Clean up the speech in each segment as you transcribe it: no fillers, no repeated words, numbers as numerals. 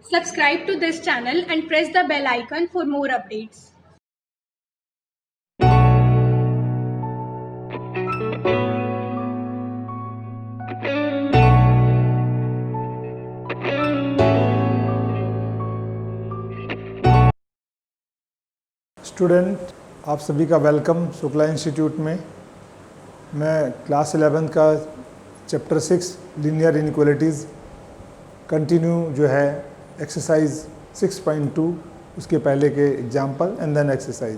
Subscribe to this channel and press the bell icon for more updates. Student, आप सभी का welcome Shukla institute में। मैं क्लास 11 का चैप्टर 6 लीनियर इनइक्वालिटीज़ कंटिन्यू जो है एक्सरसाइज 6.2 उसके पहले के example and then exercise.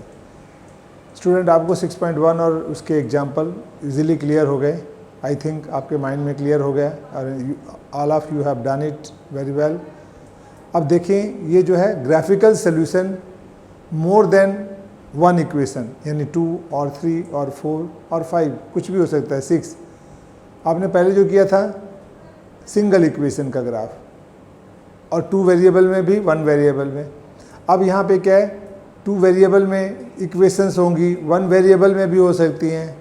Student, आपको 6.1 और उसके एग्जाम्पल इजीली क्लियर हो गए। आई थिंक आपके माइंड में क्लियर हो गया और all of you have done it very well. अब देखें, ये जो है graphical solution more than one equation, यानी 2 और 3 और 4 और 5, कुछ भी हो सकता है, 6। आपने पहले जो किया था सिंगल इक्वेशन का ग्राफ, और 2 वेरिएबल में भी 1 वेरिएबल में। अब यहाँ पे क्या है, 2 वेरिएबल में इक्वेशंस होंगी, 1 वेरिएबल में भी हो सकती हैं,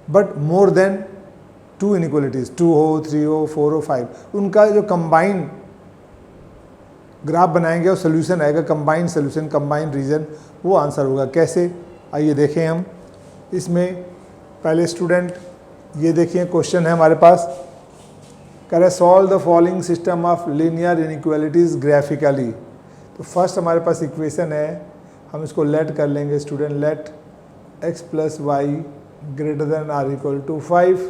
बट मोर देन 2 इनइक्वालिटीज़, 2 हो, 3 हो, 4 हो, 5, उनका जो कंबाइंड ग्राफ बनाएंगे और सोल्यूशन आएगा, कंबाइंड सोल्यूशन, कंबाइंड रीजन, वो आंसर होगा। कैसे, आइए देखें हम इसमें। पहले स्टूडेंट ये देखिए, क्वेश्चन है हमारे पास, कह रहे solve the following system of linear inequalities graphically. तो फर्स्ट हमारे पास इक्वेशन है, हम इसको लेट कर लेंगे student, let x + y greater than or equal to 5,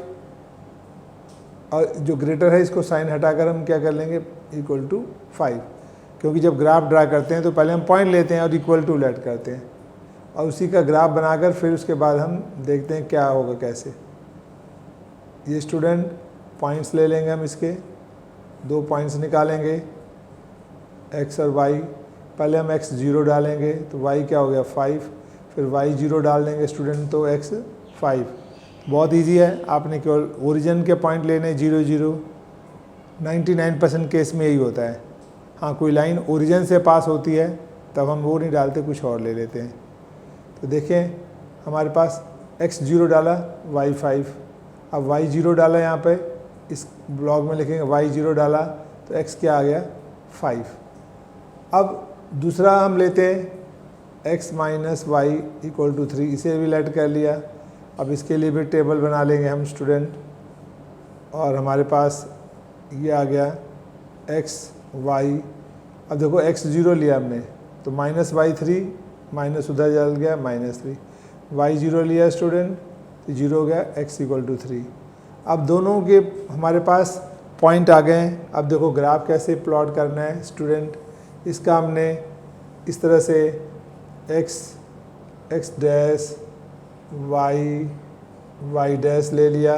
और जो ग्रेटर है इसको साइन हटाकर हम क्या कर लेंगे, इक्वल टू 5, क्योंकि जब ग्राफ ड्रा करते हैं तो पहले हम पॉइंट लेते हैं और इक्वल टू लेट करते हैं, और उसी का ग्राफ बनाकर फिर उसके बाद हम देखते हैं क्या होगा कैसे। ये स्टूडेंट पॉइंट्स ले लेंगे हम, इसके 2 पॉइंट्स निकालेंगे x और y। पहले हम x 0 डालेंगे तो y क्या हो गया 5, फिर y 0 डाल देंगे स्टूडेंट तो x 5। बहुत इजी है, आपने केवल ओरिजिन के पॉइंट लेने 0 0। 99% केस में यही होता है। हाँ, कोई लाइन ओरिजिन से पास होती है तब हम वो नहीं डालते, कुछ और ले लेते हैं। तो देखें, हमारे पास x 0 डाला, y 5। अब y 0 डाला, यहाँ पे इस ब्लॉक में लिखेंगे y 0 डाला तो x क्या आ गया 5। अब दूसरा हम लेते हैं x - y = 3, इसे भी लेट कर लिया। अब इसके लिए भी टेबल बना लेंगे हम स्टूडेंट, और हमारे पास ये आ गया x y। अब देखो x 0 लिया हमने तो -y3, माइनस उधर चल गया -3, y 0 लिया स्टूडेंट तो 0 हो गया, x = 3। अब दोनों के हमारे पास पॉइंट आ गए हैं। अब देखो ग्राफ कैसे प्लॉट करना है स्टूडेंट, इसका हमने इस तरह से x डैश y डैश ले लिया।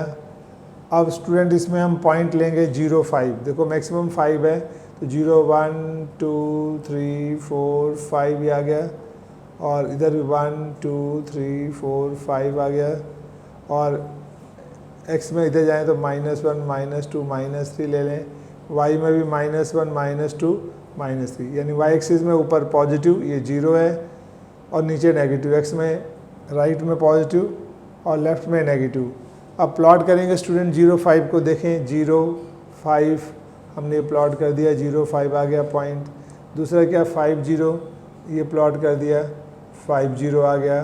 अब स्टूडेंट इसमें हम पॉइंट लेंगे 0 5, देखो मैक्सिमम 5 है तो 0 1 2 3 4 5 ये आ गया, और इधर भी 1 2 3 4 5 आ गया, और x में इधर जाएं तो -1 -2 -3 ले लें, y में भी -1 -2 -3, यानी y एक्सिस में ऊपर पॉजिटिव ये 0 है और नीचे नेगेटिव, x में राइट में पॉजिटिव और लेफ्ट में नेगेटिव। अब प्लॉट करेंगे स्टूडेंट 0 5 को, देखें 0 5 हमने प्लॉट कर दिया, 0 5 आ गया पॉइंट। दूसरा क्या 5 0, ये प्लॉट कर दिया, 5 0 आ गया।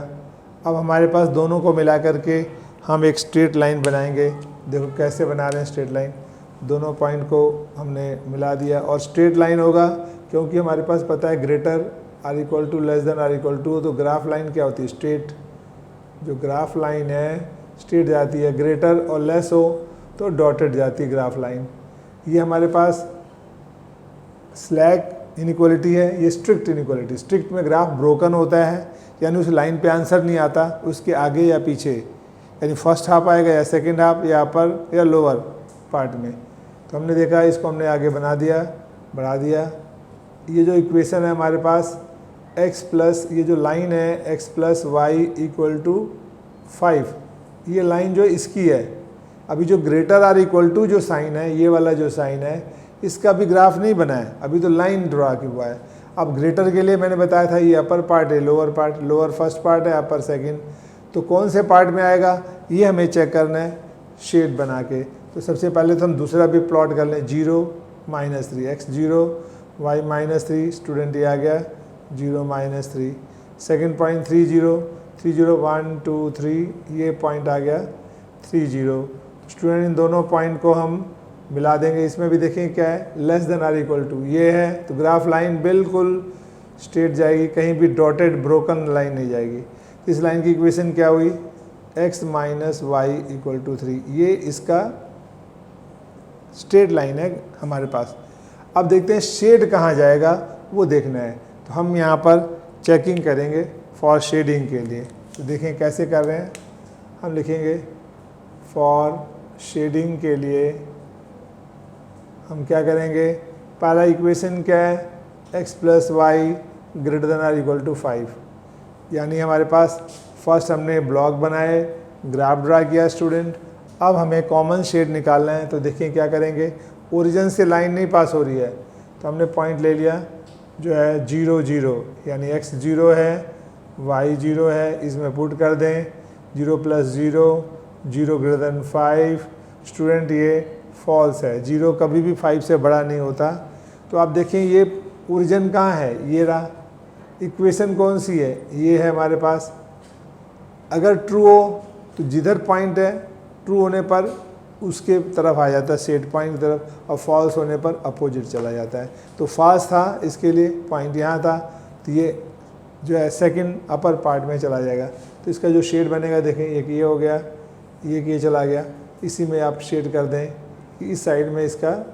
अब हमारे पास दोनों को मिला करके हम एक स्ट्रेट लाइन बनाएंगे। देखो कैसे बना रहे हैं स्ट्रेट लाइन, दोनों पॉइंट को हमने मिला दिया, और स्ट्रेट लाइन होगा क्योंकि हमारे पास पता है greater or equal to less than or equal to, तो ग्राफ लाइन क्या होती है स्ट्रेट। जो ग्राफ लाइन है स्ट्रेट जाती है, ग्रेटर और लेस हो तो डॉटेड जाती है ग्राफ लाइन। ये हमारे पास स्लैक इनइक्वालिटी है, ये स्ट्रिक्ट इनइक्वालिटी। स्ट्रिक्ट में ग्राफ ब्रोकन होता है, यानी उस लाइन पे आंसर नहीं आता, उसके आगे या पीछे, यानी फर्स्ट हाफ आएगा या सेकंड हाफ या अपर या लोअर पार्ट में। तो हमने देखा इसको हमने आगे बना दिया, बढ़ा दिया। ये जो इक्वेशन है हमारे पास x प्लस, ये जो लाइन है x + y = 5, ये लाइन जो इसकी है। अभी जो ग्रेटर आर इक्वल टू जो साइन है, ये वाला जो साइन है, इसका भी ग्राफ नहीं बना है, अभी तो लाइन ड्रा किया हुआ है। अब ग्रेटर के लिए मैंने बताया था ये अपर पार्ट है, lower part, lower first part है, अपर सेकंड, तो कौन से पार्ट में आएगा ये हमें चेक करना है शेड बना के। तो सबसे पहले तो हम दूसरा भी प्लॉट कर लें, 0 -3, x 0 y -3, स्टूडेंट ये आ गया 0 -3। सेकेंड पॉइंट 30, 30 1 2 3, ये पॉइंट आ गया 30। स्टूडेंट इन दोनों पॉइंट को हम मिला देंगे। इसमें भी देखें क्या है, less than or equal to ये है, तो ग्राफ लाइन बिल्कुल स्ट्रेट जाएगी, कहीं भी डॉटेड ब्रोकन लाइन नहीं जाएगी। इस लाइन की इक्वेशन क्या हुई, x - y = 3, ये इसका स्ट्रेट लाइन है हमारे पास। अब देखते हैं शेड कहाँ जाएगा वो देखना है, तो हम यहाँ पर चेकिंग करेंगे फॉर शेडिंग के लिए। तो देखें कैसे कर रहे हैं, हम लिखेंगे फॉर शेडिंग के लिए हम क्या करेंगे, पहला इक्वेशन क्या है, x + y > 5, यानी हमारे पास फर्स्ट हमने ब्लॉक बनाए, ग्राफ ड्रा किया स्टूडेंट। अब हमें कॉमन शेड निकालना है, तो देखिए क्या करेंगे, ओरिजिन से लाइन नहीं पास हो रही है, तो हमने पॉइंट ले लिया जो है 0 0, यानी x 0 है y 0 है, इसमें पुट कर दें 0 + 0 0 > 5। स्टूडेंट ये फॉल्स है, 0 कभी भी 5 से बड़ा नहीं होता। तो आप देखें ये ओरिजिन कहाँ है, ये रहा। इक्वेशन कौन सी है, ये है हमारे पास। अगर ट्रू हो तो जिधर पॉइंट है ट्रू होने पर उसके तरफ आ जाता है, सेट पॉइंट की तरफ, और फॉल्स होने पर अपोजिट चला जाता है। तो फॉल्स था, इसके लिए पॉइंट यहाँ था, तो ये जो है सेकंड अपर पार्ट में चला जाएगा। तो इसका जो शेड बनेगा देखें, एक ये हो गया, एक ये चला गया, इसी में आप शेड कर दें कि इस साइड में इसका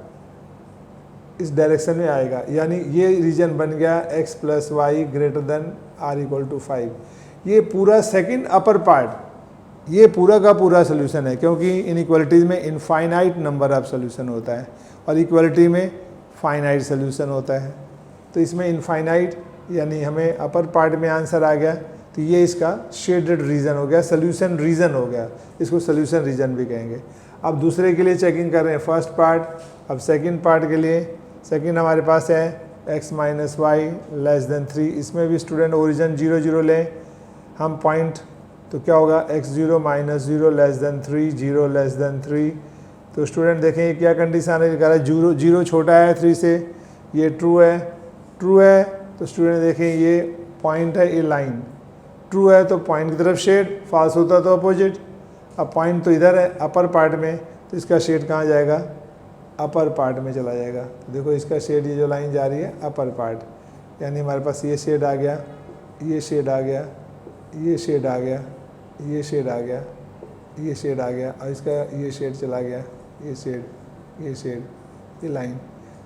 इस डायरेक्शन में आएगा, यानी ये रीजन बन गया x + y > 5। ये पूरा सेकंड अपर पार्ट, ये पूरा का पूरा सोल्यूशन है, क्योंकि इनइक्वालिटीज़ में इनफाइनाइट नंबर ऑफ सोल्यूशन होता है और इक्वालिटी में फाइनाइट सोल्यूशन होता है। तो इसमें इनफाइनाइट यानी हमें अपर पार्ट में आंसर आ गया, तो ये इसका शेडेड रीजन हो गया, सोल्यूशन रीजन हो गया, इसको सोल्यूशन रीजन भी कहेंगे। अब दूसरे के लिए चेकिंग कर रहे हैं, फर्स्ट पार्ट। अब सेकंड पार्ट के लिए, सेकंड हमारे पास है x - y < 3, इसमें भी स्टूडेंट ओरिजिन 0 0 लें हम पॉइंट, तो क्या होगा x 0 - 0 < 3 0 < 3। तो स्टूडेंट देखें ये क्या कंडीशन है, कह रहा है 0 0 छोटा है 3 से, ये ट्रू है, ट्रू है। तो स्टूडेंट देखें ये पॉइंट है, ये लाइन ट्रू है तो पॉइंट की तरफ शेड, फॉल्स होता तो अपोजिट। अब पॉइंट तो इधर है अपर पार्ट में, तो इसका शेड कहाँ जाएगा, अपर पार्ट में चला जाएगा। तो देखो इसका शेड, ये जो लाइन जा रही है अपर पार्ट, यानी हमारे पास ये शेड आ गया, ये शेड आ गया, ये शेड आ गया, ये शेड आ गया, ये शेड आ गया, और इसका ये शेड चला गया, ये शेड, ये शेड, ये लाइन।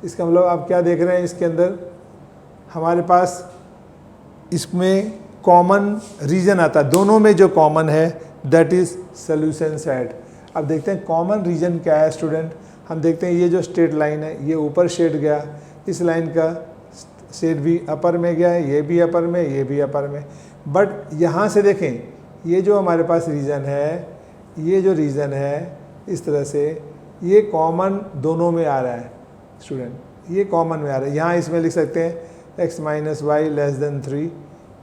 इसका मतलब आप क्या देख रहे हैं, इसके अंदर हमारे पास इसमें कॉमन रीजन आता है, दोनों में जो कॉमन है दैट इज सोल्यूशन सेट। अब देखते हैं कॉमन रीजन क्या है स्टूडेंट। हम देखते हैं ये जो स्ट्रेट लाइन है ये ऊपर शेड गया, इस लाइन का शेड भी अपर में गया है, ये भी अपर में, ये भी अपर में। बट यहाँ से देखें ये जो हमारे पास रीजन है, ये जो रीजन है इस तरह से ये कॉमन दोनों में आ रहा है स्टूडेंट, ये कॉमन में आ रहा है। यहाँ इसमें लिख सकते हैं x - y < 3,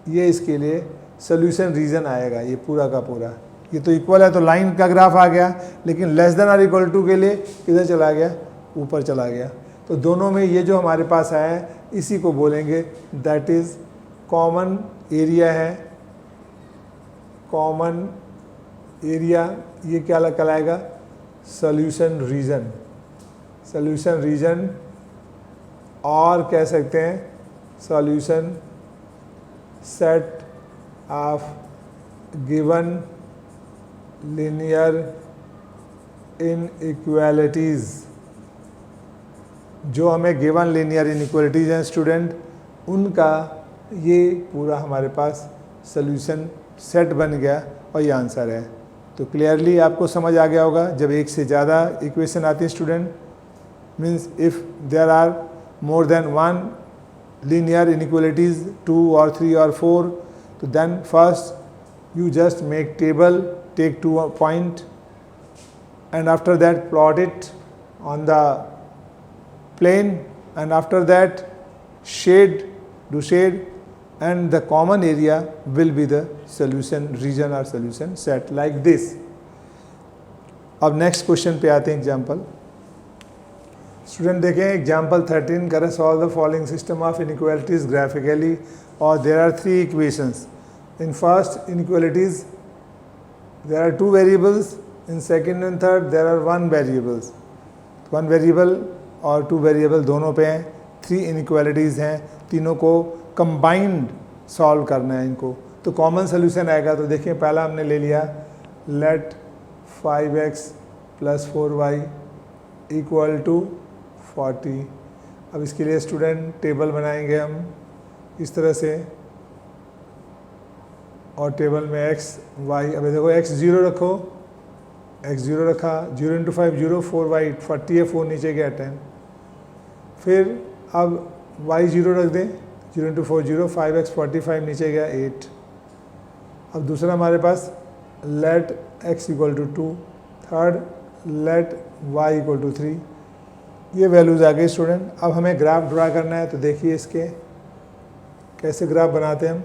ये इसके लिए सोल्यूशन रीजन आएगा, ये पूरा का पूरा। ये तो इक्वल है तो लाइन का ग्राफ आ गया, लेकिन < के लिए किधर चला गया, ऊपर चला गया। तो दोनों में ये जो हमारे पास आया है इसी को बोलेंगे दैट इज़ कॉमन एरिया है, कॉमन एरिया। ये क्या कहलाएगा, सोल्यूशन रीजन, सोल्यूशन रीजन, और कह सकते हैं solution set of given linear inequalities. जो हमें गिवन लीनियर इनइक्वालिटीज़ हैं स्टूडेंट, उनका ये पूरा हमारे पास सोल्यूशन सेट बन गया और ये आंसर है। तो क्लियरली आपको समझ आ गया होगा, जब एक से ज़्यादा इक्वेशन आती है student, means if there are more than one linear inequalities 2 or 3 or 4, तो then first you just make table, take 2 point and after that plot it on the plane, and after that shade, do shade, and the common area will be the solution region or solution set like this. अब next question पे आते हैं example. Student देखें example 13 करें solve the following system of inequalities graphically और there are 3 equations. In first inequalities there are 2 variables, in second and third there are 1 variables. 1 variable और 2 variable दोनों पे हैं. 3 इनइक्वालिटीज़ हैं, तीनों को कंबाइंड सॉल्व करना है इनको. तो कॉमन सोल्यूशन आएगा. तो देखिए पहला हमने ले लिया लेट 5x + 4y = 40. अब इसके लिए स्टूडेंट टेबल बनाएंगे हम इस तरह से और टेबल में x y. अब देखो x 0 रखो, x 0 रखा, 0 × 5 0, 4y 40 है, 4 नीचे गया 10. फिर अब y 0 रख दें, 0 × 4 0, 5x 45 नीचे गया 8. अब दूसरा हमारे पास let x = 2, third let y = 3. ये वैल्यूज़ आ गई स्टूडेंट. अब हमें ग्राफ ड्रा करना है. तो देखिए इसके कैसे ग्राफ बनाते हैं हम.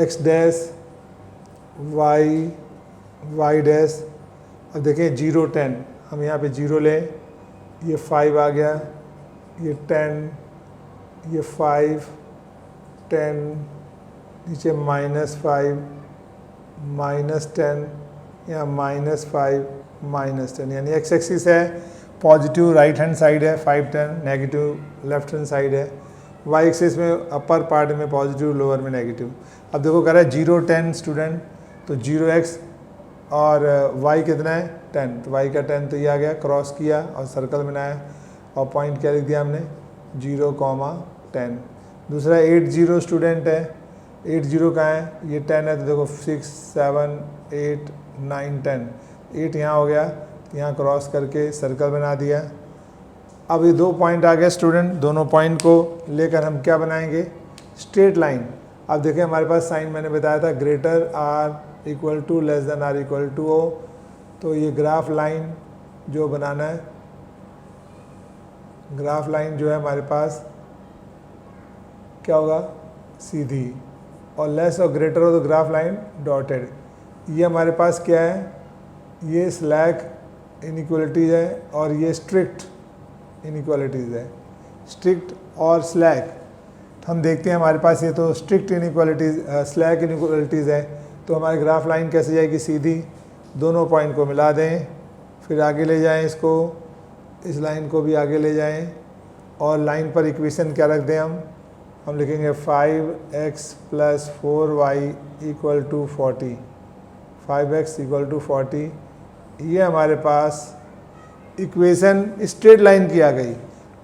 x dash y dash. अब देखें 0 10, हम यहाँ पे 0 लें, ये 5 आ गया, ये 10, ये 5 10, नीचे -5 -10, यहाँ -5 -10. यानी x एक्सिस है पॉजिटिव राइट हैंड साइड है 5 10, नेगेटिव लेफ्ट हैंड साइड है. y एक्सिस में अपर पार्ट में पॉजिटिव, लोअर में नेगेटिव. अब देखो कह रहा है 0 10 स्टूडेंट, तो 0x और y कितना है 10, तो y का 10 तो ये आ गया, क्रॉस किया और सर्कल बनाया और पॉइंट क्या लिख दिया हमने 0, 10. दूसरा 8 0 स्टूडेंट है, 8 0 कहाँ है, ये 10 है, तो देखो 6 7 8 9 10. 8 यहाँ हो गया, यहाँ क्रॉस करके सर्कल बना दिया. अब ये 2 पॉइंट आ गए स्टूडेंट. दोनों पॉइंट को लेकर हम क्या बनाएंगे, स्ट्रेट लाइन. अब देखिए हमारे पास साइन मैंने बताया था greater r = less than r = o. तो ये ग्राफ लाइन जो बनाना है, ग्राफ लाइन जो है हमारे पास क्या होगा, सीधी, और लेस और ग्रेटर हो तो ग्राफ लाइन डॉटेड. ये हमारे पास क्या है, ये स्लैक इनइक्वालिटीज़ है और ये स्ट्रिक्ट इनइक्वालिटीज़ है. स्ट्रिक्ट और स्लैक हम देखते हैं हमारे पास. ये तो स्ट्रिक्ट इनइक्वालिटीज़, स्लैक इनइक्वालिटीज़ है. तो हमारी ग्राफ लाइन कैसे जाएगी, सीधी. दोनों पॉइंट को मिला दें, फिर आगे ले जाएं इसको, इस लाइन को भी आगे ले जाएं और लाइन पर इक्वेशन क्या रख दें हम लिखेंगे 5x + 4y = 40. 5x = 40. ये हमारे पास इक्वेशन स्ट्रेट लाइन की आ गई.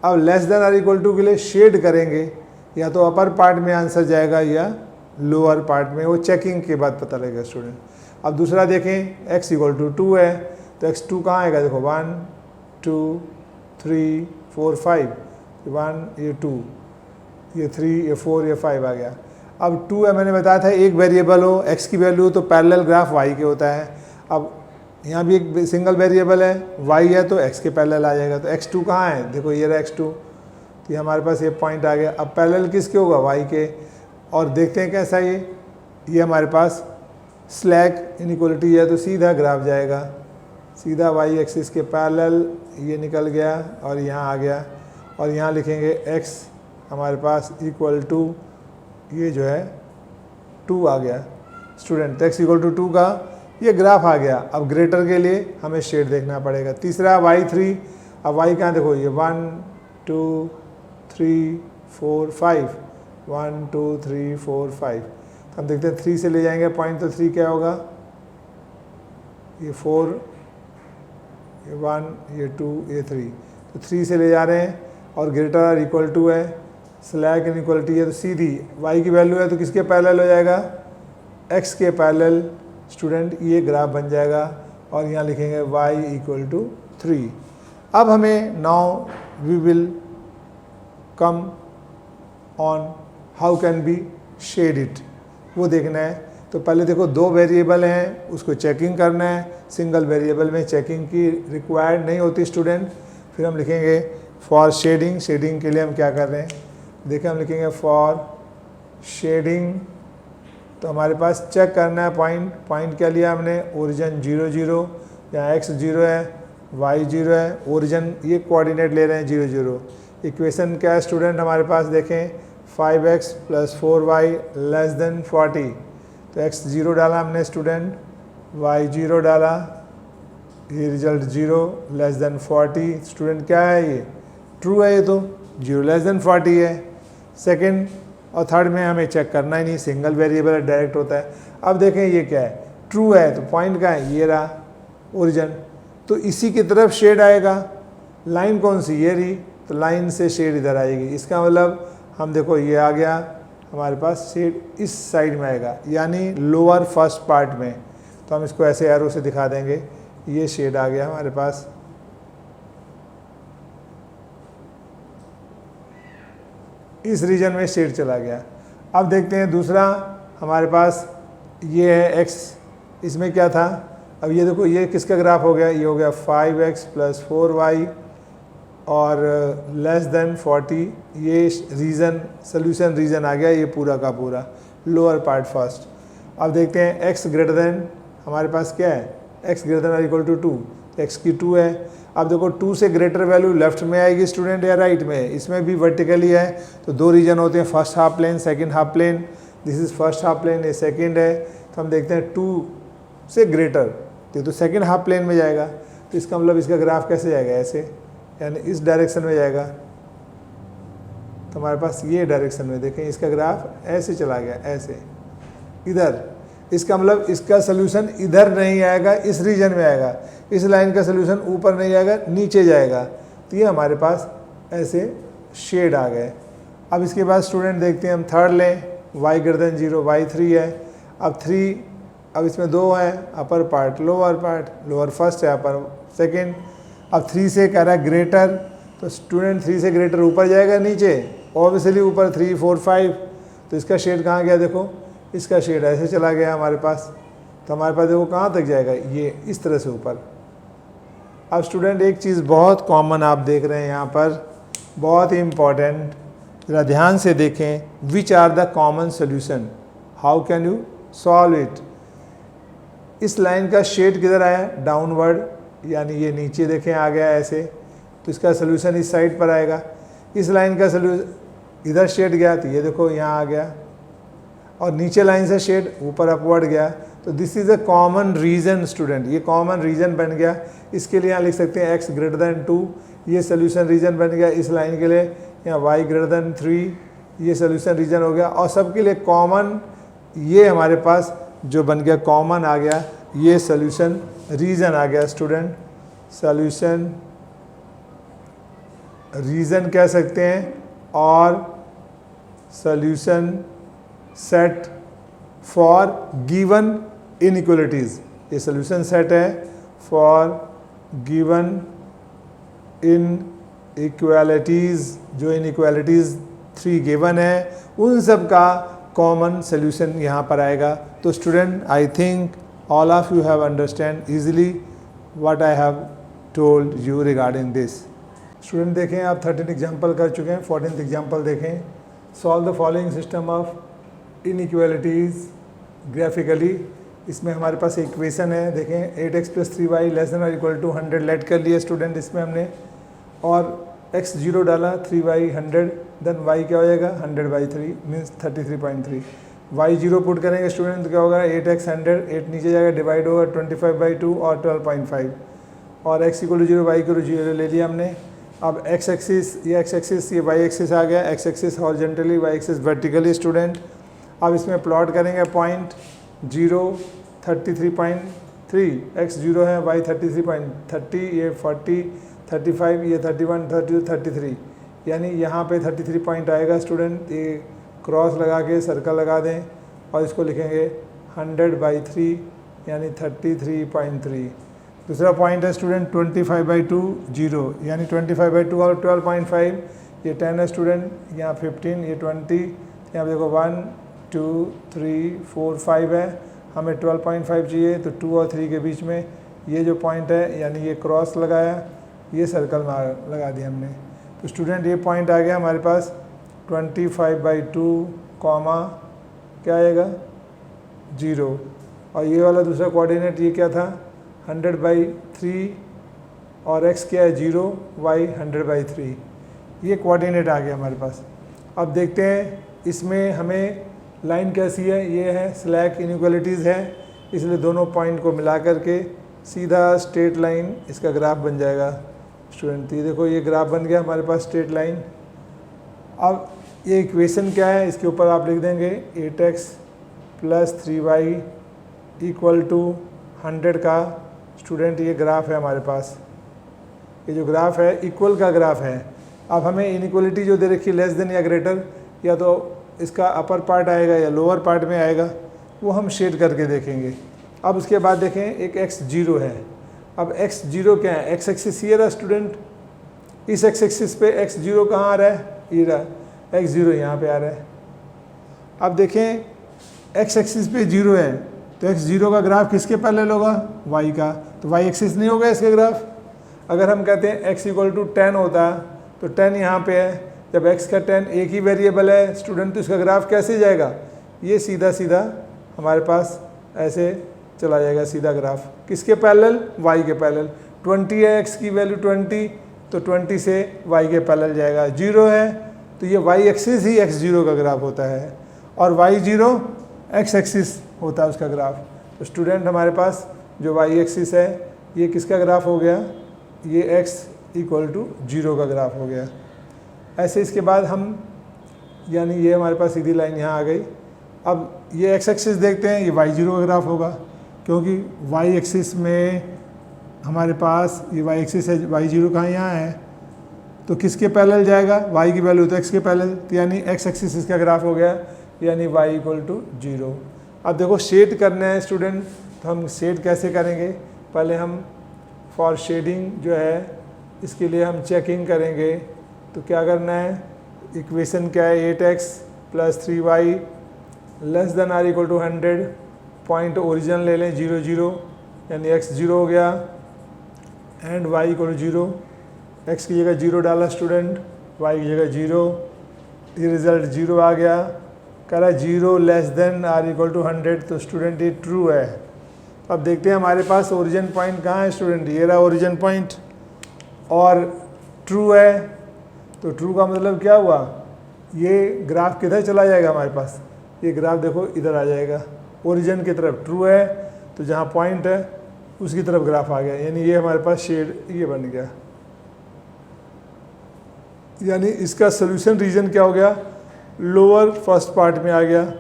अब less than or equal to के लिए शेड करेंगे, या तो अपर पार्ट में आंसर जाएगा या लोअर पार्ट में, वो चेकिंग के बाद पता लगेगा स्टूडेंट. अब दूसरा देखें x = 2 है, तो x2 कहाँ आएगा, देखो 1 2 3 4 5, 1 ये 2 ये 3 ये 4 ये 5 आ गया. अब 2 है, मैंने बताया था एक वेरिएबल हो, x की वैल्यू हो तो पैरेलल ग्राफ y के होता है. अब यहाँ भी एक सिंगल वेरिएबल है, y है, तो x के पैरेलल आ जाएगा. तो x2 कहाँ है, देखो ये रहा x2, तो ये हमारे पास ये पॉइंट आ गया. अब पैरेलल किसके होगा, y के. और देखते हैं कैसा ये हमारे पास स्लैक इनइक्वालिटी है, तो सीधा ग्राफ जाएगा, सीधा y एक्सिस के पैरेलल. ये निकल गया और यहाँ आ गया, और यहाँ लिखेंगे x हमारे पास = ये जो है 2 आ गया स्टूडेंट. x = 2 का ये ग्राफ आ गया. अब ग्रेटर के लिए हमें शेड देखना पड़ेगा. तीसरा y3. अब y कहाँ, देखो ये 1 2 3 4 5, 1 2 3 4 5. हम देखते हैं 3 से ले जाएंगे पॉइंट, तो 3 क्या होगा, ये 4 ये 1 ये 2 ये 3, तो 3 से ले जा रहे हैं और ग्रेटर आर इक्वल टू है, स्लैक इनइक्वालिटी है, तो सीधी y की वैल्यू है तो किसके पैरेलल हो जाएगा, x के पैरेलल. स्टूडेंट ये ग्राफ बन जाएगा और यहाँ लिखेंगे y = 3. अब हमें now we will come on how can be shade it, वो देखना है. तो पहले देखो 2 वेरिएबल हैं, उसको चेकिंग करना है. सिंगल वेरिएबल में चेकिंग की रिक्वायर्ड नहीं होती स्टूडेंट. फिर हम लिखेंगे फॉर शेडिंग. शेडिंग के लिए हम क्या कर रहे हैं, देखिए हम लिखेंगे फॉर शेडिंग. तो हमारे पास चेक करना है पॉइंट क्या लिया हमने, ओरिजिन 0 0, यहाँ x 0 है, y 0 है, ओरिजिन ये कोऑर्डिनेट ले रहे हैं 0 0। इक्वेशन क्या है स्टूडेंट हमारे पास, देखें 5x + 4y < 40। तो x 0 डाला हमने स्टूडेंट, y 0 डाला, ये रिजल्ट 0 < 40। स्टूडेंट क्या है ये, ट्रू है, ये तो 0 < 40 है। सेकंड और थर्ड में हमें चेक करना ही नहीं, सिंगल वेरिएबल है, डायरेक्ट होता है। अब देखें ये क्या है, ट्रू है, तो पॉइंट क्या है, ये रहा ओरिजिन, तो इसी की तरफ शेड आएगा। लाइन कौन सी, ये रही, तो लाइन से शेड इधर आएगी। इसका मतलब हम देखो ये आ गया हमारे पास, शेड इस साइड में आएगा, यानी लोअर फर्स्ट पार्ट में। तो हम इसको ऐसे एरो से दिखा देंगे, ये शेड आ गया हमारे पास। इस रीजन में शेड चला गया। अब देखते हैं दूसरा हमारे पास, ये है x, इसमें क्या था, अब ये देखो ये किसका ग्राफ हो गया, ये हो गया 5x + 4y और < 40। ये रीजन सोल्यूशन रीजन आ गया, ये पूरा का पूरा लोअर पार्ट फर्स्ट। अब देखते हैं x ग्रेटर हमारे पास क्या है, x ग्रेटर = 2, तो x की 2 है। अब देखो 2 से ग्रेटर वैल्यू लेफ्ट में आएगी स्टूडेंट या राइट में, इसमें भी वर्टिकली है, तो दो रीजन होते हैं, first half plane, second half plane. This is first half plane, ये सेकंड है। तो हम देखते हैं 2 से ग्रेटर, तो सेकंड हाफ प्लेन में जाएगा, तो इसका मतलब इसका ग्राफ कैसे जाएगा, ऐसे, यानी इस डायरेक्शन में जाएगा। तो हमारे पास ये डायरेक्शन में देखें, इसका ग्राफ ऐसे चला गया, ऐसे इधर। इसका मतलब इसका सोल्यूशन इधर नहीं आएगा, इस रीजन में आएगा। इस लाइन का सोल्यूशन ऊपर नहीं आएगा, नीचे जाएगा। तो ये हमारे पास ऐसे शेड आ गए। अब इसके बाद स्टूडेंट देखते हैं हम थर्ड लें, y > 0, y 3 है। अब 3, अब इसमें 2 है, upper part lower part, lower first है, अपर सेकेंड। अब 3 से कह रहा है ग्रेटर, तो स्टूडेंट 3 से ग्रेटर ऊपर जाएगा नीचे, ऑब्वियसली ऊपर 3 4 5। तो इसका शेड कहाँ गया, देखो इसका शेड ऐसे चला गया हमारे पास। तो हमारे पास देखो कहाँ तक जाएगा, ये इस तरह से ऊपर। अब स्टूडेंट एक चीज़ बहुत कॉमन आप देख रहे हैं यहाँ पर, बहुत ही इम्पॉर्टेंट, ज़रा ध्यान से देखें, which are the common solution, how can you solve it. इस लाइन का शेड किधर आया, डाउनवर्ड, यानी ये नीचे देखें आ गया ऐसे, तो इसका सोल्यूशन इस साइड पर आएगा। इस लाइन का सोल्यूशन इधर शेड गया, तो ये देखो यहाँ आ गया, और नीचे लाइन से शेड ऊपर अपवर्ड गया। तो this is a common region student, ये कॉमन रीजन बन गया। इसके लिए यहाँ लिख सकते हैं x > 2, ये सोल्यूशन रीजन बन गया। इस लाइन के लिए यहाँ y > 3, ये सोल्यूशन रीजन हो गया। और सबके लिए कॉमन ये हमारे पास जो बन गया, कॉमन आ गया, ये सोल्यूशन रीजन आ गया स्टूडेंट। सोल्यूशन रीजन कह सकते हैं, और solution set for given inequalities, ये सोल्यूशन सेट है फॉर गिवन इनइक्वालिटीज़। जो इनइक्वालिटीज़ 3 गिवन है, उन सब का कॉमन सोल्यूशन यहाँ पर आएगा। तो student, I think all of you have understand easily what I have told you regarding this. Student देखें, आप 13 एग्जाम्पल कर चुके हैं, 14th एग्जाम्पल देखें। Solve the following system of inequalities graphically. इसमें हमारे पास इक्वेशन है, देखें 8x + 3y <= 100 लेट कर लिया स्टूडेंट इसमें हमने, और x 0 डाला, 3y 100, देन y क्या हो जाएगा 100/3 मीन्स 33.3। y 0 पुट करेंगे स्टूडेंट, तो क्या होगा 8x 100, 8 नीचे जाएगा, डिवाइड होगा 25/2 और 12.5, और x = 0, y = 0 ले लिया हमने। अब x एक्सिस, ये x एक्सिस, ये y एक्सिस आ गया, x axis horizontally, y axis vertically student. अब इसमें प्लॉट करेंगे पॉइंट 0 33.3, x 0 है, y 33.30, ये 40 35, ये 31 32 33, यानी यहाँ पे 33 पॉइंट आएगा स्टूडेंट। ये क्रॉस लगा के सर्कल लगा दें, और इसको लिखेंगे 100/3 यानी 33.3। दूसरा पॉइंट है स्टूडेंट 25/2 0, यानी 25/2 और 12.5, ये 10 है स्टूडेंट, यहाँ 15, ये 20, यहाँ देखो 1 2 3 4 5 है, हमें 12.5 चाहिए, तो 2 और 3 के बीच में ये जो पॉइंट है, यानी ये क्रॉस लगाया, ये सर्कल लगा दिया हमने। तो स्टूडेंट ये पॉइंट आ गया हमारे पास 25/2 कॉमा क्या आएगा 0, और ये वाला दूसरा कोऑर्डिनेट ये क्या था 100/3 और x क्या है 0, y 100/3। ये कोऑर्डिनेट आ गया हमारे पास। अब देखते हैं इसमें हमें लाइन कैसी है। ये है स्लैक इनइक्वालिटीज़ है, इसलिए दोनों पॉइंट को मिला करके सीधा स्ट्रेट लाइन इसका ग्राफ बन जाएगा स्टूडेंट। ये देखो ये ग्राफ बन गया हमारे पास स्ट्रेट लाइन। अब ये इक्वेशन क्या है, इसके ऊपर आप लिख देंगे 8x + 3y = 100 का स्टूडेंट ये ग्राफ है हमारे पास। ये जो ग्राफ है इक्वल का ग्राफ है। अब हमें इनइक्वालिटी जो दे रखी है लेस देन या ग्रेटर, या तो इसका अपर पार्ट आएगा या लोअर पार्ट में आएगा, वो हम शेड करके देखेंगे। अब उसके बाद देखें एक x0 है। अब x0 क्या है, x एक्सिस ये रहा स्टूडेंट, इस x एक्सिस पे x0 कहाँ आ रहा है, ये रहा x0 यहाँ पे आ रहा है। अब देखें x एक्सिस पे 0 है तो x0 का ग्राफ किसके पैरेलल होगा, y का, तो y एक्सिस नहीं होगा इसका ग्राफ। अगर हम कहते हैं x = 10 होता तो 10 यहाँ पे है, जब x का 10 एक ही वेरिएबल है स्टूडेंट तो इसका ग्राफ कैसे जाएगा, ये सीधा सीधा हमारे पास ऐसे चला जाएगा सीधा ग्राफ। किसके पैरेलल, y के पैरेलल। 20 है x की वैल्यू 20, तो 20 से y के पैरेलल जाएगा। 0 है तो ये y एक्सिस ही x0 का ग्राफ होता है, और y0 x एक्सिस होता है उसका ग्राफ। तो स्टूडेंट हमारे पास जो y एक्सिस है ये किसका ग्राफ हो गया, ये x = 0 का ग्राफ हो गया। ऐसे इसके बाद हम, यानी ये हमारे पास सीधी लाइन यहाँ आ गई। अब ये x एक्सिस देखते हैं, ये y0 का ग्राफ होगा, क्योंकि y एक्सिस में हमारे पास ये y एक्सिस है, y0 कहाँ यहाँ है, तो किसके पैरेलल जाएगा, y की वैल्यू तो x के पैरेलल, तो यानी x एक्सिस इसका ग्राफ हो गया, यानी y = 0। अब देखो शेड करना है स्टूडेंट, तो हम शेड कैसे करेंगे, पहले हम फॉर शेडिंग जो है इसके लिए हम चेकिंग करेंगे। तो क्या करना है, इक्वेशन क्या है, 8x + 3y <= 100, पॉइंट ओरिजिन ले लें 0 0, यानी x 0 हो गया एंड y = 0। x की जगह 0 डाला स्टूडेंट, y की जगह 0, ये रिज़ल्ट 0 आ गया। कह रहा है 0 <= 100, तो स्टूडेंट ये ट्रू है। अब देखते हैं हमारे पास ओरिजिन पॉइंट कहाँ है स्टूडेंट, ये रहा ओरिजिन पॉइंट, और ट्रू है। तो ट्रू का मतलब क्या हुआ, ये ग्राफ किधर चला जाएगा हमारे पास, ये ग्राफ देखो इधर आ जाएगा ओरिजिन की तरफ। ट्रू है तो जहाँ पॉइंट है उसकी तरफ ग्राफ आ गया, यानी ये हमारे पास शेड ये बन गया। यानी इसका सोल्यूशन रीजन क्या हो गया, लोअर फर्स्ट पार्ट में आ गया,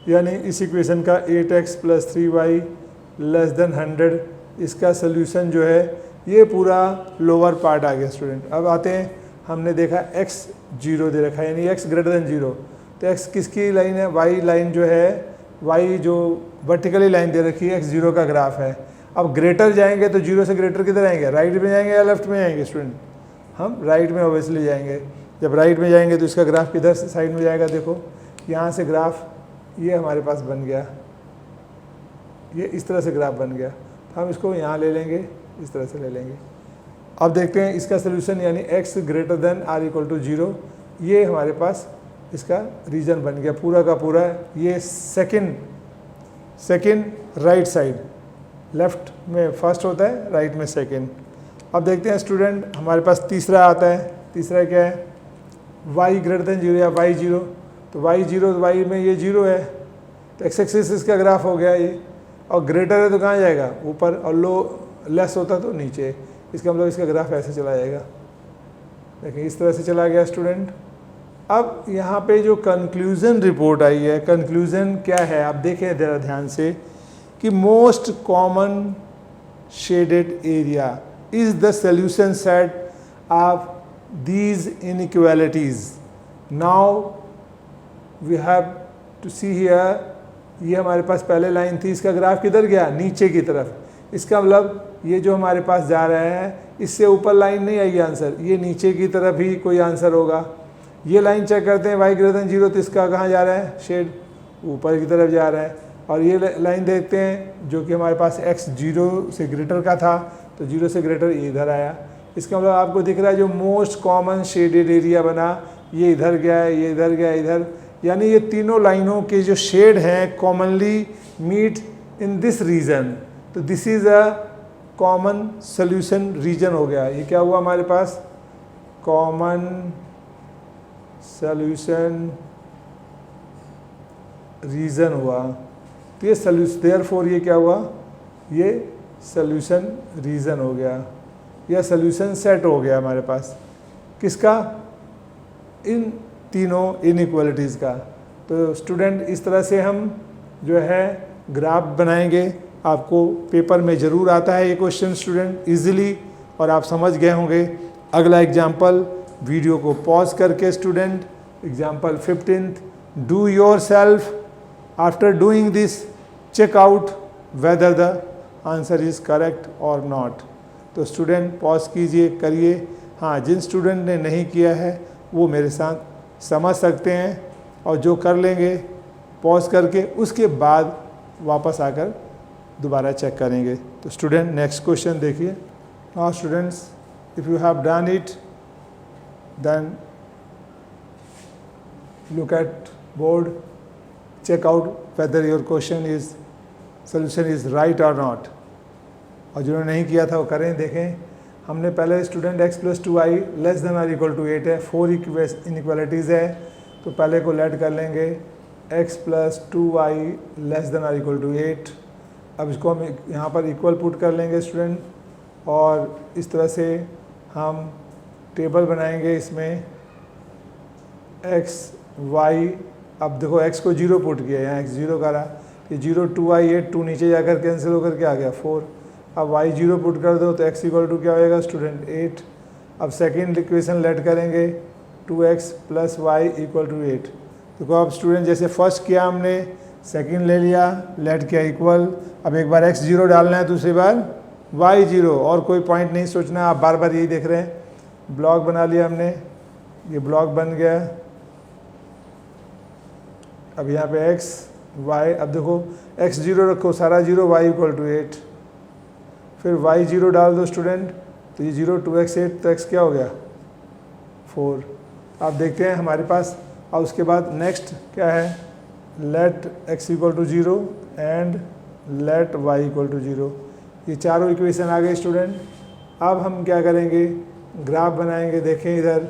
यानी इस इक्वेशन का 8x + 3y <= 100, इसका सोल्यूशन जो है ये पूरा लोअर पार्ट आ गया स्टूडेंट। अब आते हैं, हमने देखा x 0 दे रखा है, यानी x > 0, तो x किसकी लाइन है, y लाइन जो है, y जो वर्टिकली लाइन दे रखी है x0 का ग्राफ है। अब ग्रेटर जाएंगे तो 0 से ग्रेटर किधर आएंगे, राइट में जाएंगे या लेफ्ट में जाएंगे स्टूडेंट, हम राइट में ऑब्वियसली जाएंगे। जब राइट में जाएंगे तो इसका ग्राफ किधर साइड में जाएगा, देखो यहाँ से ग्राफ ये हमारे पास बन गया, ये इस तरह से ग्राफ बन गया, तो हम इसको यहाँ ले लेंगे, इस तरह से ले लेंगे। अब देखते हैं इसका सोल्यूशन, यानी x > 0, ये हमारे पास इसका रीजन बन गया पूरा का पूरा। ये सेकंड राइट साइड, लेफ्ट में फर्स्ट होता है, राइट में सेकंड। अब देखते हैं स्टूडेंट हमारे पास तीसरा आता है। तीसरा क्या है, y > 0 या y0, तो y0 तो y में ये 0 है, तो x एक्सिस इसका ग्राफ हो गया ये, और ग्रेटर है तो कहाँ जाएगा, ऊपर, और लेस होता तो नीचे। इसका मतलब इसका ग्राफ ऐसे चला जाएगा, देखिए इस तरह से चला गया स्टूडेंट। अब यहाँ पे जो कंक्लूजन रिपोर्ट आई है, कंक्लूजन क्या है आप देखें ज़रा ध्यान से, कि most common shaded area is the solution set of these inequalities. Now we have to see here, ये हमारे पास पहले लाइन थी, इसका ग्राफ किधर गया, नीचे की तरफ। इसका मतलब ये जो हमारे पास जा रहा है इससे ऊपर लाइन नहीं आएगी आंसर, ये नीचे की तरफ ही कोई आंसर होगा। ये लाइन चेक करते हैं, y > 0, तो इसका कहाँ जा रहा है, शेड ऊपर की तरफ जा रहा है। और ये लाइन देखते हैं जो कि हमारे पास x 0 से ग्रेटर का था, तो 0 से ग्रेटर इधर आया। इसका मतलब आपको दिख रहा है जो मोस्ट कॉमन शेडेड एरिया बना, ये इधर गया है, ये इधर गया, इधर, यानी ये तीनों लाइनों के जो शेड हैं commonly meet in this region. तो this is a common solution region हो गया। ये क्या हुआ हमारे पास, कॉमन सोल्यूशन रीजन हुआ। तो ये सोल्यूशन, देयरफॉर ये क्या हुआ, ये सोल्यूशन रीजन हो गया या सोल्यूशन सेट हो गया हमारे पास। किसका, इन तीनों इनइक्वालिटीज़ का। तो स्टूडेंट इस तरह से हम जो है ग्राफ बनाएंगे। आपको पेपर में ज़रूर आता है ये क्वेश्चन स्टूडेंट इजीली, और आप समझ गए होंगे। अगला एग्जाम्पल, वीडियो को पॉज करके student, example 15th, do yourself, after doing this check out whether the answer is correct और नॉट। तो स्टूडेंट पॉज कीजिए, करिए। हाँ, जिन स्टूडेंट ने नहीं किया है वो मेरे साथ समझ सकते हैं, और जो कर लेंगे पॉज करके उसके बाद वापस आकर दोबारा चेक करेंगे। तो स्टूडेंट नेक्स्ट क्वेश्चन देखिए। Now students, if you have done it then look at board, check out whether your question is solution is right or not। और जिन्होंने नहीं किया था वो करें, देखें। हमने पहले student x + 2i less than और इक्वल टू 8 है, 4 इनइक्वालिटीज़ है। तो पहले को लेट कर लेंगे, x + 2i लेस देन और इक्वल टू 8। अब इसको हम यहाँ पर इक्वल पुट कर लेंगे स्टूडेंट, और इस तरह से हम टेबल बनाएंगे। इसमें x y, अब देखो x को 0 पुट किया, यहाँ x 0 करा, ये 0 2i 8, 2 नीचे जाकर कैंसिल होकर के आ गया 4। अब y 0 पुट कर दो तो x इक्वल टू क्या होएगा स्टूडेंट 8। अब सेकेंड इक्वेशन लेट करेंगे, 2x + y इक्वल टू 8। देखो अब स्टूडेंट जैसे फर्स्ट किया हमने, सेकेंड ले लिया, लेट किया इक्वल। अब एक बार x 0 डालना है, दूसरी बार y 0, और कोई पॉइंट नहीं सोचना है, आप बार बार यही देख रहे हैं। ब्लॉक बना लिया हमने, ये ब्लॉक बन गया। अब यहाँ पे x y, अब देखो x 0 रखो, सारा 0, y इक्वल टू 8। फिर y 0 डाल दो स्टूडेंट, तो ये 0 2x 8, तो x क्या हो गया 4। आप देखते हैं हमारे पास। और उसके बाद नेक्स्ट क्या है, let x equal to 0 and let y equal to 0। ये चारों इक्वेशन आ गए स्टूडेंट। अब हम क्या करेंगे, ग्राफ बनाएंगे। देखें इधर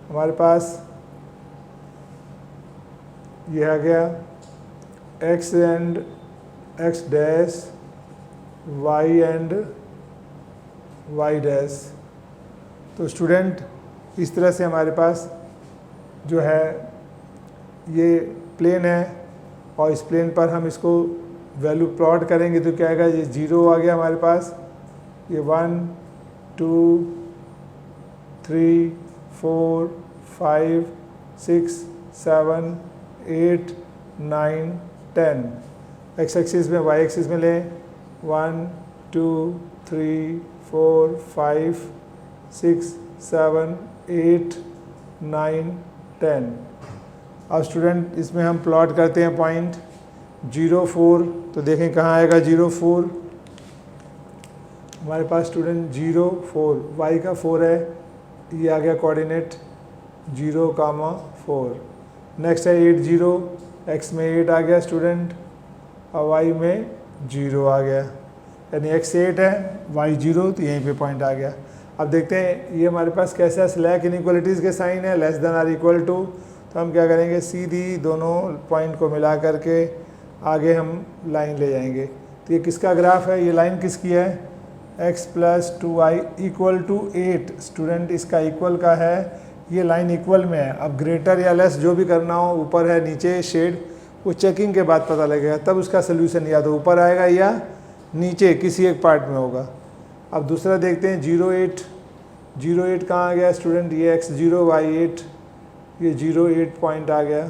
हमारे पास ये आ गया x and x dash, y and y dash. तो स्टूडेंट इस तरह से हमारे पास जो है ये प्लेन है, और इस प्लेन पर हम इसको वैल्यू प्लॉट करेंगे तो क्या आएगा, ये 0 आ गया हमारे पास, ये 1 2 3 4 5 6 7 8 9 10। एक्स एक्सिस में, वाई एक्सिस में लें, 1 2 3 4 5 6 7 8 9 10। अब स्टूडेंट इसमें हम प्लॉट करते हैं पॉइंट 0 4। तो देखें कहाँ आएगा 0 4, हमारे पास स्टूडेंट 0 4, y का 4 है, ये आ गया कोऑर्डिनेट 0, 4। नेक्स्ट है 8 0, x में 8 आ गया स्टूडेंट, और y में 0 आ गया, यानी x 8 है, y 0, तो यहीं पे पॉइंट आ गया। अब देखते हैं ये हमारे पास कैसा स्लैक इनइक्वालिटीज़ के साइन है, लेस देन और इक्वल टू। तो हम क्या करेंगे, सीधी दोनों पॉइंट को मिला करके आगे हम लाइन ले जाएंगे। तो ये किसका ग्राफ है, ये लाइन किसकी है, x + 2i equal to 8। Student इसका इक्वल का है, ये लाइन इक्वल में है। अब ग्रेटर या लेस जो भी करना हो, ऊपर है नीचे शेड, वो चेकिंग के बाद पता लगेगा, तब उसका सोल्यूशन या तो ऊपर आएगा या नीचे किसी एक पार्ट में होगा। अब दूसरा देखते हैं 0 8। 0 8 कहाँ आ गया स्टूडेंट, ये x 0 y 8, ये 0 8 पॉइंट आ गया।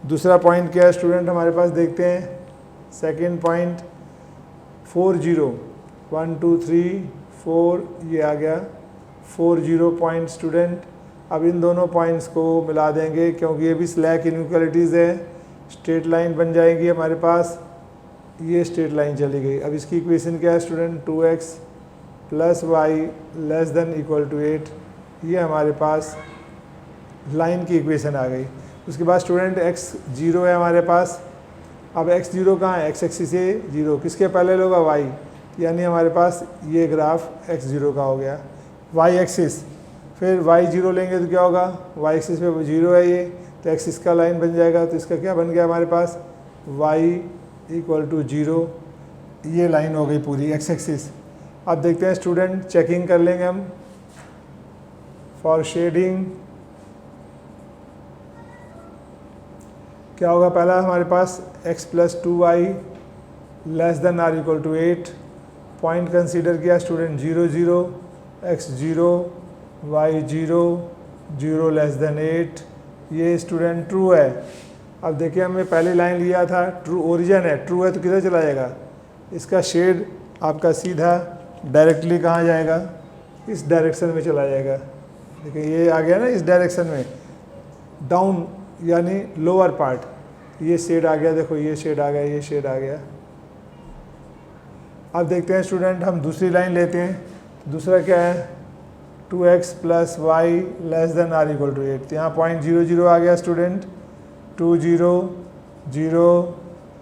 दूसरा पॉइंट क्या है स्टूडेंट हमारे पास, देखते हैं सेकेंड पॉइंट 4 0, 1 2 3 4, ये आ गया 4 0 पॉइंट स्टूडेंट। अब इन दोनों पॉइंट्स को मिला देंगे, क्योंकि ये भी स्लैक इनइक्वालिटीज़ है, स्ट्रेट लाइन बन जाएगी हमारे पास, ये स्ट्रेट लाइन चली गई। अब इसकी इक्वेशन क्या है student, 2x + y less than equal to 8, ये हमारे पास लाइन की इक्वेशन आ गई। उसके बाद स्टूडेंट x 0 है हमारे पास। अब x 0 कहाँ है, x एक्सिस से 0, किसके पैरेलल होगा, y, यानी हमारे पास ये ग्राफ x0 का हो गया। y एक्सिस, फिर y0 लेंगे तो क्या होगा, y एक्सिस पे 0 है ये, तो एक्सिस का लाइन बन जाएगा। तो इसका क्या बन गया हमारे पास, y = 0, ये लाइन हो गई पूरी x एक्सिस। अब देखते हैं स्टूडेंट, चेकिंग कर लेंगे हम फॉर शेडिंग। क्या होगा, पहला हमारे पास x + 2y <= 8, पॉइंट कंसीडर किया स्टूडेंट 0 0, x0 y0 0 <8, ये स्टूडेंट ट्रू है। अब देखिए हमने पहली लाइन लिया था ट्रू, ओरिजिन है, ट्रू है तो किधर चला जाएगा, इसका शेड आपका सीधा डायरेक्टली कहाँ जाएगा, इस डायरेक्शन में चला जाएगा। देखिए ये आ गया ना इस डायरेक्शन में, डाउन यानी लोअर पार्ट, ये शेड आ गया, देखो ये शेड आ गया, ये शेड आ गया। अब देखते हैं स्टूडेंट, हम दूसरी लाइन लेते हैं। दूसरा क्या है, 2x + y <= 8, तो यहाँ पॉइंट 0 0 आ गया स्टूडेंट, 2 0 0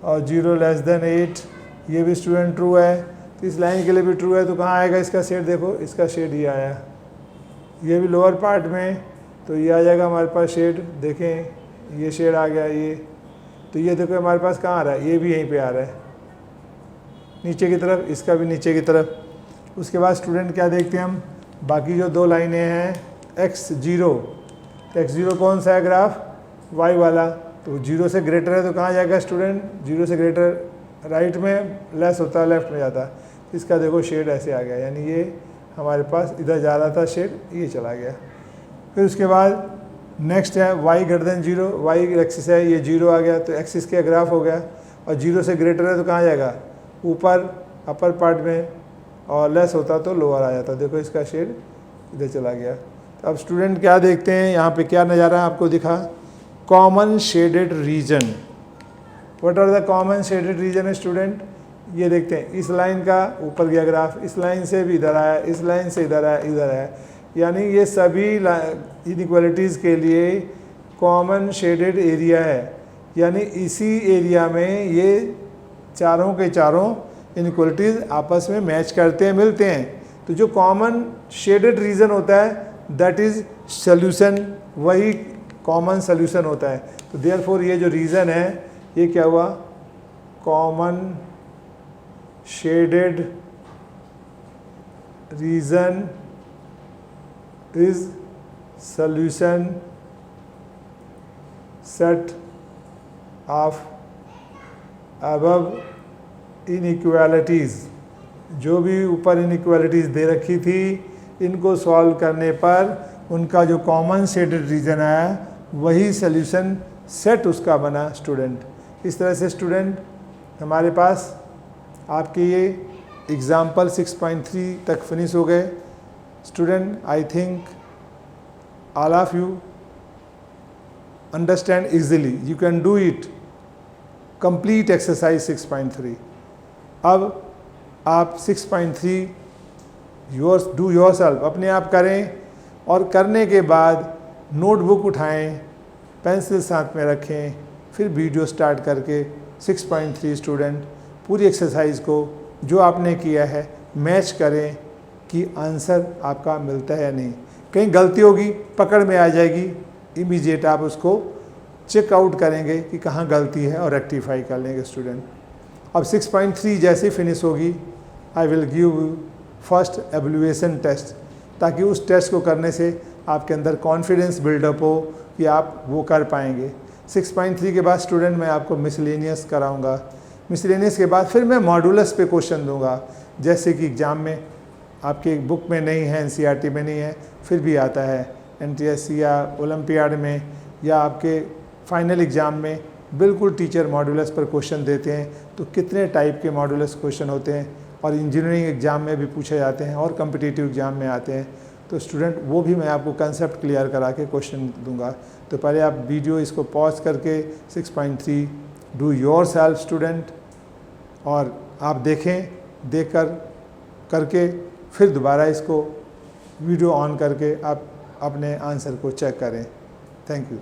और 0 <8, ये भी स्टूडेंट ट्रू है। तो इस लाइन के लिए भी ट्रू है, तो कहाँ आएगा इसका शेड, देखो इसका शेड ये आया, ये भी लोअर पार्ट में, तो ये आ जाएगा हमारे पास शेड, देखें ये शेड आ गया ये। तो ये देखो हमारे पास कहाँ आ रहा है, ये भी यहीं पे आ रहा है नीचे की तरफ, इसका भी नीचे की तरफ। उसके बाद स्टूडेंट क्या देखते हैं हम, बाकी जो दो लाइनें हैं x0, तो x0 कौन सा है ग्राफ, y वाला, तो 0 से ग्रेटर है तो कहाँ जाएगा स्टूडेंट, 0 से ग्रेटर राइट में, लेस होता है लेफ्ट में जाता है। इसका देखो शेड ऐसे आ गया, यानी ये हमारे पास इधर जा रहा था शेड, ये चला गया। फिर उसके बाद नेक्स्ट है y > 0, y एक्सिस है, ये 0 आ गया, तो एक्सिस का ग्राफ हो गया। और 0 से ग्रेटर है तो कहाँ जाएगा, ऊपर अपर पार्ट में, और लेस होता तो लोअर आ जाता। देखो इसका शेड इधर चला गया। तो अब स्टूडेंट क्या देखते हैं, यहाँ पे क्या नज़ारा आपको दिखा, common shaded region. What are the common shaded region student, ये देखते हैं इस लाइन का ऊपर गया ग्राफ, इस लाइन से भी इधर आया, इस लाइन से इधर आया, इधर आया, यानी ये सभी इनइक्वालिटीज़ के लिए कॉमन शेडेड एरिया है। यानी इसी एरिया में ये चारों के चारों इनइक्वालिटीज़ आपस में मैच करते हैं, मिलते हैं। तो जो कॉमन शेडेड रीजन होता है दैट इज़ सॉल्यूशन, वही कॉमन सॉल्यूशन होता है। तो देयरफॉर ये जो रीज़न है ये क्या हुआ, common shaded reason is solution set of above inequalities. जो भी ऊपर इनइक्वालिटीज़ दे रखी थी, इनको सॉल्व करने पर उनका जो कॉमन शेडेड रीजन आया वही सॉल्यूशन सेट उसका बना स्टूडेंट। इस तरह से स्टूडेंट हमारे पास आपके ये एग्ज़ाम्पल 6.3 तक फिनिश हो गए। Student I think all of you understand easily, you can do it, complete exercise 6.3। अब आप 6.3 डू योरसेल्फ अपने आप करें, और करने के बाद नोटबुक उठाएं, पेंसिल साथ में रखें, फिर वीडियो स्टार्ट करके 6.3 स्टूडेंट पूरी एक्सरसाइज को जो आपने किया है मैच करें कि आंसर आपका मिलता है या नहीं। कहीं गलती होगी, पकड़ में आ जाएगी, इमीडिएट आप उसको चेकआउट करेंगे कि कहाँ गलती है और रेक्टिफाई कर लेंगे स्टूडेंट। अब 6.3 जैसे फिनिश होगी, I will give you first evaluation test, ताकि उस टेस्ट को करने से आपके अंदर कॉन्फिडेंस बिल्डअप हो कि आप वो कर पाएंगे। 6.3 के बाद स्टूडेंट मैं आपको मिसलेनियस कराऊंगा। मिसलेनियस के बाद फिर मैं मॉडुलस पे क्वेश्चन दूंगा, जैसे कि एग्ज़ाम में आपके बुक में नहीं है, एनसीईआरटी में नहीं है, फिर भी आता है एनटीएससी या ओलंपियाड में या आपके फाइनल एग्ज़ाम में बिल्कुल टीचर मॉडुलस पर क्वेश्चन देते हैं। तो कितने टाइप के मॉडुलस क्वेश्चन होते हैं, और इंजीनियरिंग एग्ज़ाम में भी पूछे जाते हैं और कम्पिटिटिव एग्ज़ाम में आते हैं। तो स्टूडेंट वो भी मैं आपको कंसेप्ट क्लियर करा के क्वेश्चन दूंगा। तो पहले आप वीडियो इसको पॉज करके 6.3 डू योरसेल्फ स्टूडेंट, और आप देखें, देखकर करके फिर दोबारा इसको वीडियो ऑन करके आप अपने आंसर को चेक करें। Thank you.